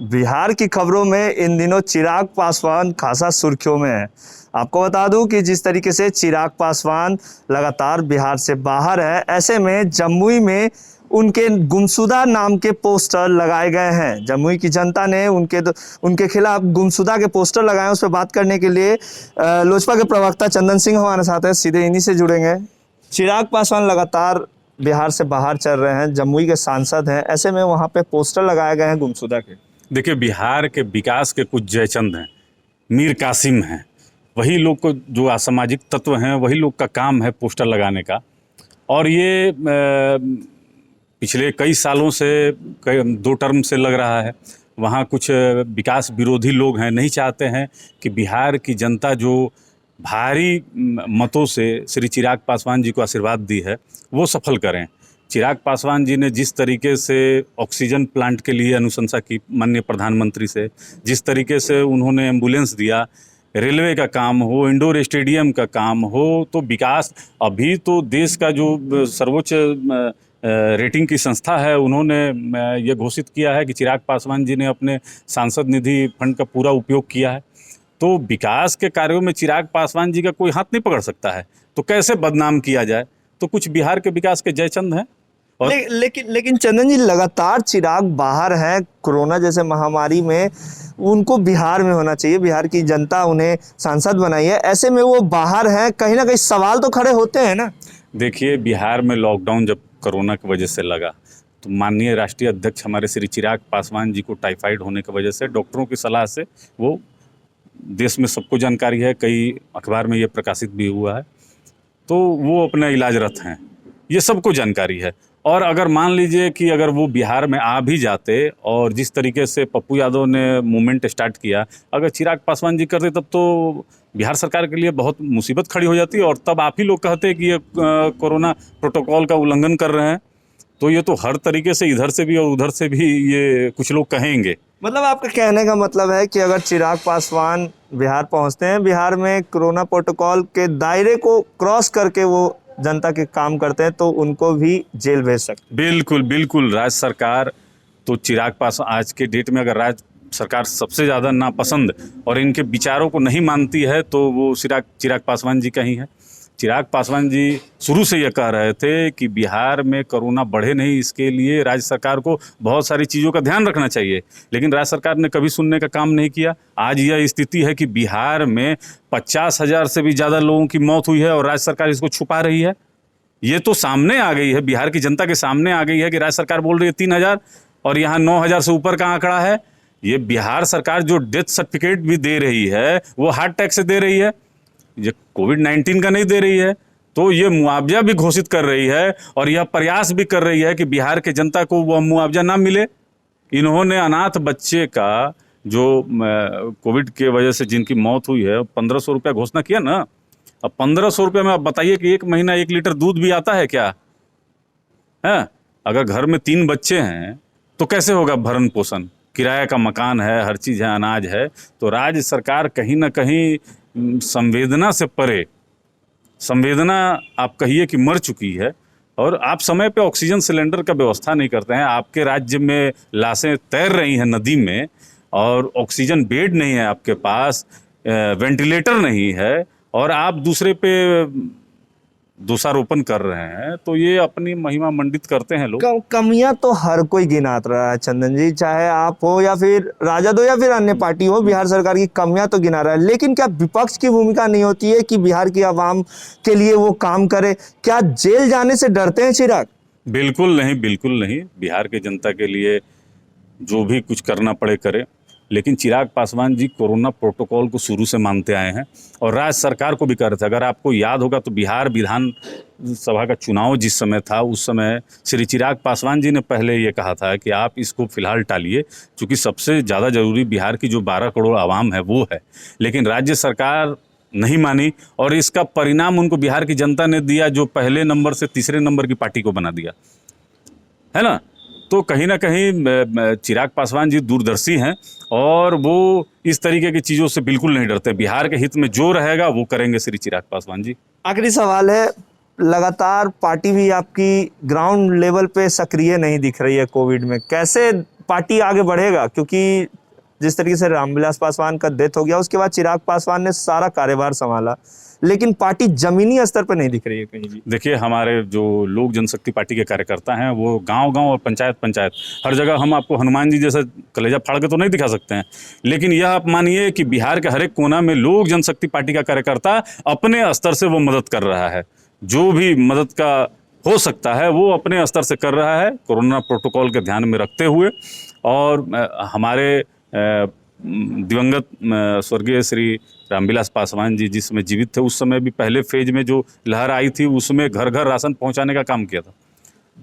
बिहार की खबरों में इन दिनों चिराग पासवान खासा सुर्खियों में है। आपको बता दूं कि जिस तरीके से चिराग पासवान लगातार बिहार से बाहर है, ऐसे में जमुई में उनके गुमशुदा नाम के पोस्टर लगाए गए हैं। जमुई की जनता ने उनके खिलाफ गुमशुदा के पोस्टर लगाए हैं। उस पर बात करने के लिए लोजपा के प्रवक्ता चंदन सिंह हमारे साथ है, सीधे इन्हीं से जुड़ेंगे। चिराग पासवान लगातार बिहार से बाहर चल रहे हैं, जमुई के सांसद हैं, ऐसे में वहाँ पे पोस्टर लगाए गए हैं गुमशुदा के। देखिए, बिहार के विकास के कुछ जयचंद हैं, मीर कासिम हैं, वही लोग को जो असामाजिक तत्व हैं वही लोग का काम है पोस्टर लगाने का। और ये पिछले कई सालों से 2 टर्म से लग रहा है। वहाँ कुछ विकास विरोधी लोग हैं, नहीं चाहते हैं कि बिहार की जनता जो भारी मतों से श्री चिराग पासवान जी को आशीर्वाद दी है वो सफल करें। चिराग पासवान जी ने जिस तरीके से ऑक्सीजन प्लांट के लिए अनुशंसा की माननीय प्रधानमंत्री से, जिस तरीके से उन्होंने एम्बुलेंस दिया, रेलवे का काम हो, इंडोर स्टेडियम का काम हो, तो विकास अभी तो देश का जो सर्वोच्च रेटिंग की संस्था है उन्होंने ये घोषित किया है कि चिराग पासवान जी ने अपने सांसद निधि फंड का पूरा उपयोग किया है। तो विकास के कार्यों में चिराग पासवान जी का कोई हाथ नहीं पकड़ सकता है, तो कैसे बदनाम किया जाए। तो कुछ बिहार के विकास के जयचंद हैं। और लेकिन चंदन जी, लगातार चिराग बाहर है कोरोना जैसे महामारी में, उनको बिहार में होना चाहिए, बिहार की जनता उन्हें सांसद बनाई है, ऐसे में वो बाहर हैं, कहीं ना कहीं सवाल तो खड़े होते हैं ना। देखिए, बिहार में लॉकडाउन जब कोरोना की वजह से लगा तो माननीय राष्ट्रीय अध्यक्ष हमारे श्री चिराग पासवान जी को टाइफाइड होने की वजह से डॉक्टरों की सलाह से, वो देश में सबको जानकारी है, कई अखबार में ये प्रकाशित भी हुआ है, तो वो अपना इलाजरत हैं, ये सबको जानकारी है। और अगर मान लीजिए कि अगर वो बिहार में आ भी जाते और जिस तरीके से पप्पू यादव ने मूवमेंट स्टार्ट किया, अगर चिराग पासवान जी करते तब तो बिहार सरकार के लिए बहुत मुसीबत खड़ी हो जाती। और तब आप ही लोग कहते कि ये कोरोना प्रोटोकॉल का उल्लंघन कर रहे हैं। तो ये तो हर तरीके से इधर से भी और उधर से भी ये कुछ लोग कहेंगे। मतलब आपका कहने का मतलब है कि अगर चिराग पासवान बिहार पहुंचते हैं, बिहार में कोरोना प्रोटोकॉल के दायरे को क्रॉस करके वो जनता के काम करते हैं, तो उनको भी जेल भेज सकते। बिल्कुल बिल्कुल। राज्य सरकार तो चिराग पासवान, आज के डेट में अगर राज्य सरकार सबसे ज़्यादा नापसंद और इनके विचारों को नहीं मानती है तो वो चिराग पासवान जी का ही है। चिराग पासवान जी शुरू से ये कह रहे थे कि बिहार में कोरोना बढ़े नहीं, इसके लिए राज्य सरकार को बहुत सारी चीज़ों का ध्यान रखना चाहिए, लेकिन राज्य सरकार ने कभी सुनने का काम नहीं किया। आज यह स्थिति है कि बिहार में 50,000 से भी ज़्यादा लोगों की मौत हुई है और राज्य सरकार इसको छुपा रही है। ये तो सामने आ गई है, बिहार की जनता के सामने आ गई है कि राज्य सरकार बोल रही है 3,000 और यहाँ 9,000 से ऊपर का आंकड़ा है। ये बिहार सरकार जो डेथ सर्टिफिकेट भी दे रही है वो हार्ट अटैक से दे रही है, ये कोविड-19 का नहीं दे रही है। तो ये मुआवजा भी घोषित कर रही है और यह प्रयास भी कर रही है कि बिहार के जनता को वह मुआवजा ना मिले। इन्होंने अनाथ बच्चे का जो कोविड के वजह से जिनकी मौत हुई है 1,500 रुपया घोषणा किया ना। अब 1,500 रुपये में आप बताइए कि 1 महीना 1 लीटर दूध भी आता है क्या है? अगर घर में 3 बच्चे हैं तो कैसे होगा भरण पोषण? किराया का मकान है, हर चीज़ है, अनाज है। तो राज्य सरकार कहीं ना कहीं संवेदना से परे, संवेदना आप कहिए कि मर चुकी है। और आप समय पे ऑक्सीजन सिलेंडर का व्यवस्था नहीं करते हैं। आपके राज्य में लाशें तैर रही हैं नदी में और ऑक्सीजन बेड नहीं है आपके पास, वेंटिलेटर नहीं है, और आप दूसरे पे दोषारोपण कर रहे हैं। तो ये अपनी महिमा मंडित करते हैं लोग। कमियां तो हर कोई गिनात रहा है चंदन जी, चाहे आप हो या फिर राजद हो या फिर अन्य पार्टी हो, बिहार सरकार की कमियां तो गिना रहा है। लेकिन क्या विपक्ष की भूमिका नहीं होती है कि बिहार की आवाम के लिए वो काम करे? क्या जेल जाने से डरते हैं चिराग? बिल्कुल नहीं, बिल्कुल नहीं। बिहार के जनता के लिए जो भी कुछ करना पड़े करे, लेकिन चिराग पासवान जी कोरोना प्रोटोकॉल को शुरू से मानते आए हैं और राज्य सरकार को भी कर रहे थे। अगर आपको याद होगा तो बिहार विधानसभा का चुनाव जिस समय था, उस समय श्री चिराग पासवान जी ने पहले ये कहा था कि आप इसको फिलहाल टालिए, क्योंकि सबसे ज़्यादा जरूरी बिहार की जो 12 करोड़ आवाम है वो है। लेकिन राज्य सरकार नहीं मानी और इसका परिणाम उनको बिहार की जनता ने दिया, जो पहले नंबर से तीसरे नंबर की पार्टी को बना दिया, है ना। तो कहीं ना कहीं चिराग पासवान जी दूरदर्शी हैं और वो इस तरीके की चीज़ों से बिल्कुल नहीं डरते। बिहार के हित में जो रहेगा वो करेंगे श्री चिराग पासवान जी। आखिरी सवाल है, लगातार पार्टी भी आपकी ग्राउंड लेवल पे सक्रिय नहीं दिख रही है कोविड में, कैसे पार्टी आगे बढ़ेगा? क्योंकि जिस तरीके से रामविलास पासवान का डेथ हो गया, उसके बाद चिराग पासवान ने सारा कार्यभार संभाला, लेकिन पार्टी जमीनी स्तर पर नहीं दिख रही है कहीं भी। देखिए, हमारे जो लोक जनशक्ति पार्टी के कार्यकर्ता हैं वो गांव-गांव और पंचायत-पंचायत हर जगह हम आपको हनुमान जी जैसे कलेजा फाड़ के तो नहीं दिखा सकते हैं, लेकिन यह आप मानिए कि बिहार के हर एक कोना में लोक जनशक्ति पार्टी का कार्यकर्ता अपने स्तर से वो मदद कर रहा है। जो भी मदद का हो सकता है वो अपने स्तर से कर रहा है, कोरोना प्रोटोकॉल के ध्यान में रखते हुए। और हमारे दिवंगत स्वर्गीय श्री रामविलास पासवान जी जिस समय जीवित थे, उस समय भी पहले फेज में जो लहर आई थी उसमें घर घर राशन पहुंचाने का काम किया था।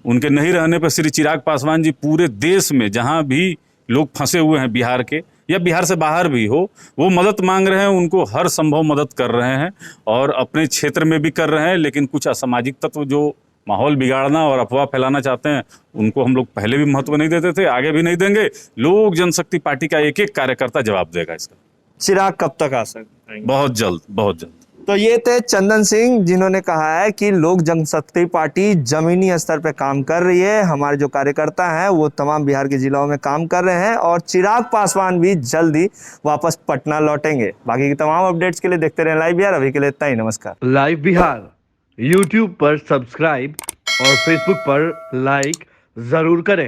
उनके नहीं रहने पर श्री चिराग पासवान जी पूरे देश में जहां भी लोग फंसे हुए हैं बिहार के या बिहार से बाहर भी हो, वो मदद मांग रहे हैं, उनको हर संभव मदद कर रहे हैं और अपने क्षेत्र में भी कर रहे हैं। लेकिन कुछ असामाजिक तत्व जो माहौल बिगाड़ना और अफवाह फैलाना चाहते हैं, उनको हम लोग पहले भी महत्व नहीं देते थे, आगे भी नहीं देंगे। लोक जनशक्ति पार्टी का एक एक कार्यकर्ता जवाब देगा इसका। चिराग कब तक आ सकते हैं? बहुत जल्द, बहुत जल्द। तो ये थे चंदन सिंह, जिन्होंने कहा है कि लोक जनशक्ति पार्टी जमीनी स्तर पर काम कर रही है। हमारे जो कार्यकर्ता हैं वो तमाम बिहार के जिलों में काम कर रहे हैं और चिराग पासवान भी जल्द ही वापस पटना लौटेंगे। बाकी की तमाम अपडेट्स के लिए देखते रहें लाइव बिहार। अभी के लिए इतना ही, नमस्कार। लाइव बिहार यूट्यूब पर सब्सक्राइब और फेसबुक पर लाइक जरूर करें।